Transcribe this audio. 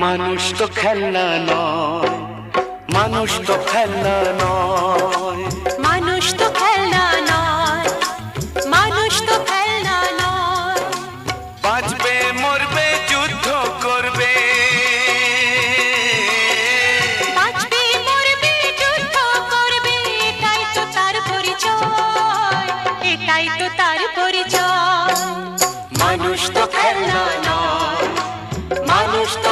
মানুষ তো খেলনা নয়, মানুষ তো খেলনা নয়, মানুষ তো খেলনা নয়, মানুষ তো খেলনা নয়। বাঁচবে মরবে যুদ্ধ করবে, বাঁচবে মরবে যুদ্ধ করবে, এটাই তো তার পরিচয়, এটাই তো তার পরিচয়। মানুষ তো খেলনা নয়, মানুষ তো